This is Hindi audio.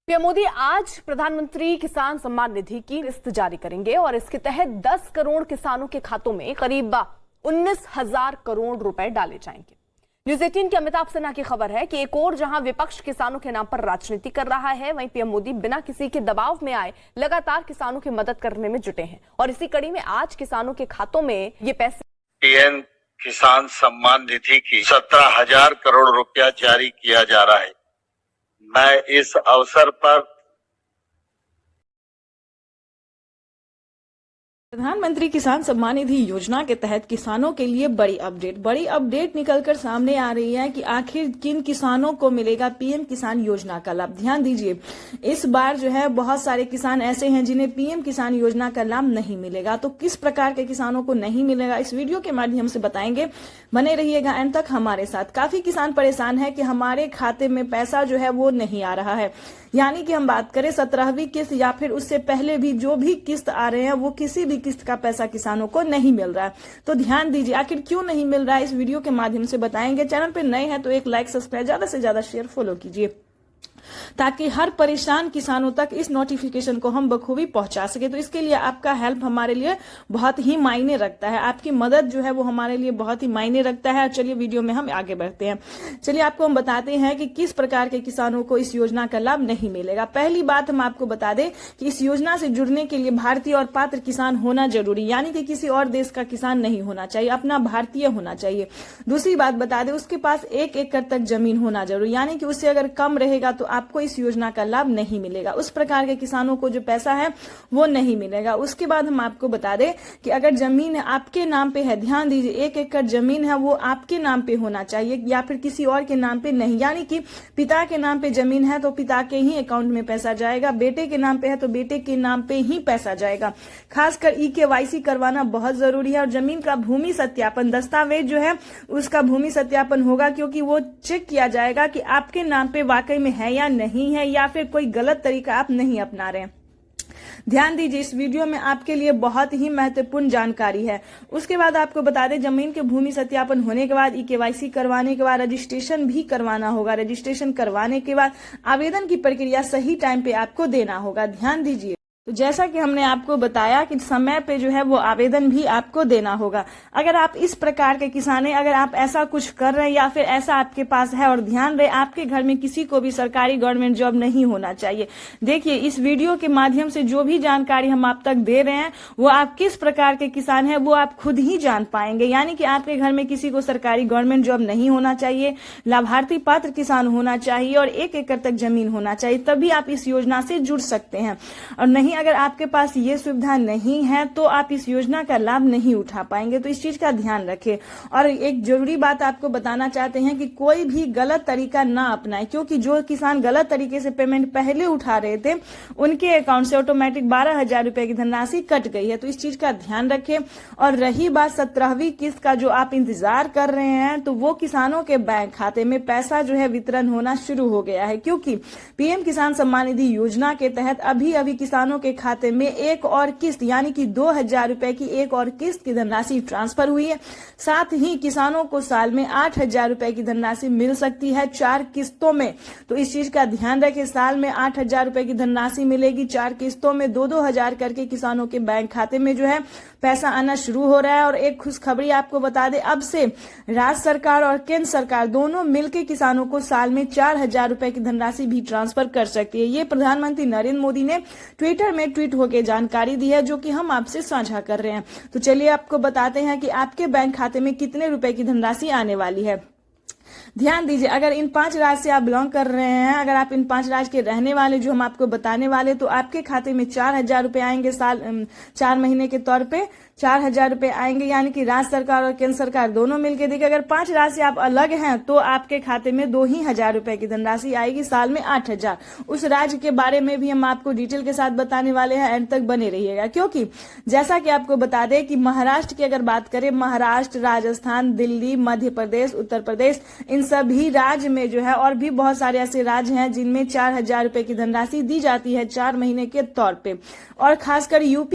पीएम मोदी आज प्रधानमंत्री किसान सम्मान निधि की किस्त जारी करेंगे और इसके तहत 10 करोड़ किसानों के खातों में करीब 19,000 करोड़ रुपए डाले जाएंगे। न्यूज 18 के अमिताभ सिन्हा की खबर है कि एक और जहां विपक्ष किसानों के नाम पर राजनीति कर रहा है, वहीं पीएम मोदी बिना किसी के दबाव में आए लगातार किसानों की मदद करने में जुटे हैं और इसी कड़ी में आज किसानों के खातों में ये पैसे पीएम किसान सम्मान निधि की 17,000 करोड़ रुपया जारी किया जा रहा है। मैं इस अवसर पर प्रधानमंत्री किसान सम्मान निधि योजना के तहत किसानों के लिए बड़ी अपडेट निकलकर सामने आ रही है कि आखिर किन किसानों को मिलेगा पीएम किसान योजना का लाभ। ध्यान दीजिए, इस बार जो है बहुत सारे किसान ऐसे हैं जिन्हें पीएम किसान योजना का लाभ नहीं मिलेगा। तो किस प्रकार के किसानों को नहीं मिलेगा, इस वीडियो के माध्यम से बताएंगे। बने रहिएगा एंड तक हमारे साथ। काफी किसान परेशान है कि हमारे खाते में पैसा जो है वो नहीं आ रहा है, यानी कि हम बात करें 17वीं किस्त या फिर उससे पहले भी जो भी किस्त आ रहे हैं वो किसी भी किस्त का पैसा किसानों को नहीं मिल रहा है। तो ध्यान दीजिए, आखिर क्यों नहीं मिल रहा है इस वीडियो के माध्यम से बताएंगे। चैनल पे नए हैं तो एक लाइक, सब्सक्राइब, ज्यादा से ज्यादा शेयर, फॉलो कीजिए ताकि हर परेशान किसानों तक इस नोटिफिकेशन को हम बखूबी पहुंचा सके। तो इसके लिए आपका हेल्प हमारे लिए बहुत ही मायने रखता है, आपकी मदद जो है वो हमारे लिए बहुत ही मायने रखता है। चलिए वीडियो में हम आगे बढ़ते हैं। चलिए आपको हम बताते हैं कि किस प्रकार के किसानों को इस योजना का लाभ नहीं मिलेगा। पहली बात हम आपको बता दें कि इस योजना से जुड़ने के लिए भारतीय और पात्र किसान होना जरूरी, यानी कि किसी और देश का किसान नहीं होना चाहिए, अपना भारतीय होना चाहिए। दूसरी बात बता दें, उसके पास 1 एकड़ तक जमीन होना जरूरी, यानी कि उससे अगर कम रहेगा तो आपको इस योजना का लाभ नहीं मिलेगा। उस प्रकार के किसानों को जो पैसा है वो नहीं मिलेगा। उसके बाद हम आपको बता दें कि अगर जमीन आपके नाम पे है, ध्यान दीजिए, 1 एकड़ जमीन है वो आपके नाम पे होना चाहिए या फिर किसी और के नाम पे नहीं, यानी कि पिता के नाम पे जमीन है तो पिता के ही अकाउंट में पैसा जाएगा, बेटे के नाम पे है तो बेटे के नाम पे ही पैसा जाएगा। खासकर EKYC करवाना बहुत जरूरी है और जमीन का भूमि सत्यापन दस्तावेज जो है उसका भूमि सत्यापन होगा, क्योंकि वो चेक किया जाएगा कि आपके नाम पे वाकई में है या नहीं है या फिर कोई गलत तरीका आप नहीं अपना रहे हैं। ध्यान दीजिए, इस वीडियो में आपके लिए बहुत ही महत्वपूर्ण जानकारी है। उसके बाद आपको बता दें, जमीन के भूमि सत्यापन होने के बाद EKYC करवाने के बाद रजिस्ट्रेशन भी करवाना होगा। रजिस्ट्रेशन करवाने के बाद आवेदन की प्रक्रिया सही टाइम पे आपको देना होगा। ध्यान दीजिए, तो जैसा कि हमने आपको बताया कि समय पे जो है वो आवेदन भी आपको देना होगा। अगर आप इस प्रकार के किसान हैं, अगर आप ऐसा कुछ कर रहे हैं या फिर ऐसा आपके पास है, और ध्यान रहे आपके घर में किसी को भी सरकारी गवर्नमेंट जॉब नहीं होना चाहिए। देखिए, इस वीडियो के माध्यम से जो भी जानकारी हम आप तक दे रहे हैं वो आप किस प्रकार के किसान हैं वो आप खुद ही जान पाएंगे, यानी कि आपके घर में किसी को सरकारी गवर्नमेंट जॉब नहीं होना चाहिए, लाभार्थी पात्र किसान होना चाहिए और 1 एकड़ तक जमीन होना चाहिए, तभी आप इस योजना से जुड़ सकते हैं। और नहीं, अगर आपके पास ये सुविधा नहीं है तो आप इस योजना का लाभ नहीं उठा पाएंगे। तो इस चीज का ध्यान रखें। और एक जरूरी बात आपको बताना चाहते हैं कि कोई भी गलत तरीका ना अपनाए, क्योंकि जो किसान गलत तरीके से पेमेंट पहले उठा रहे थे उनके अकाउंट से ऑटोमेटिक 12,000 रुपए की धनराशि कट गई है। तो इस चीज का ध्यान रखें। और रही बात 17वीं किस्त का जो आप इंतजार कर रहे हैं, तो वो किसानों के बैंक खाते में पैसा जो है वितरण होना शुरू हो गया है, क्योंकि पीएम किसान सम्मान निधि योजना के तहत अभी किसानों के खाते में एक और किस्त यानी कि 2,000 रुपए की एक और किस्त की धनराशि ट्रांसफर हुई है। साथ ही किसानों को साल में 8,000 रुपए की धनराशि मिल सकती है 4 किस्तों में। तो इस चीज का ध्यान रखें, साल में 8,000 रुपए की धनराशि मिलेगी 4 किस्तों में, 2-2 हजार करके किसानों के बैंक खाते में जो है पैसा आना शुरू हो रहा है। और एक खुशखबरी आपको बता दें, अब से राज्य सरकार और केंद्र सरकार दोनों मिलकर किसानों को साल में 4,000 रुपए की धनराशि भी ट्रांसफर कर सकती है। ये प्रधानमंत्री नरेंद्र मोदी ने ट्विटर में ट्वीट होकर जानकारी दी है, जो कि हम आपसे साझा कर रहे हैं। तो चलिए आपको बताते हैं कि आपके बैंक खाते में कितने रुपए की धनराशि आने वाली है। ध्यान दीजिए, अगर इन 5 राज्य से आप बिलोंग कर रहे हैं, अगर आप इन 5 राज्य के रहने वाले जो हम आपको बताने वाले, तो आपके खाते में 4,000 रुपए आएंगे साल 4 महीने के तौर पे 4,000 रुपए आएंगे, यानी कि राज्य सरकार और केंद्र सरकार दोनों मिलकर देखिए। अगर 5 राज्य से आप अलग हैं तो आपके खाते में 2,000 रुपए की धनराशि आएगी, साल में 8,000। उस राज्य के बारे में भी हम आपको डिटेल के साथ बताने वाले हैं, एंड तक बने रहिएगा। क्योंकि जैसा कि आपको बता दें कि महाराष्ट्र की अगर बात करें, महाराष्ट्र, राजस्थान, दिल्ली, मध्य प्रदेश, उत्तर प्रदेश, इन सभी राज्य में जो है और भी बहुत सारे ऐसे राज्य हैं जिनमें 4,000 रुपए की धनराशि दी जाती है 4 महीने के तौर पे। और खासकर यूपी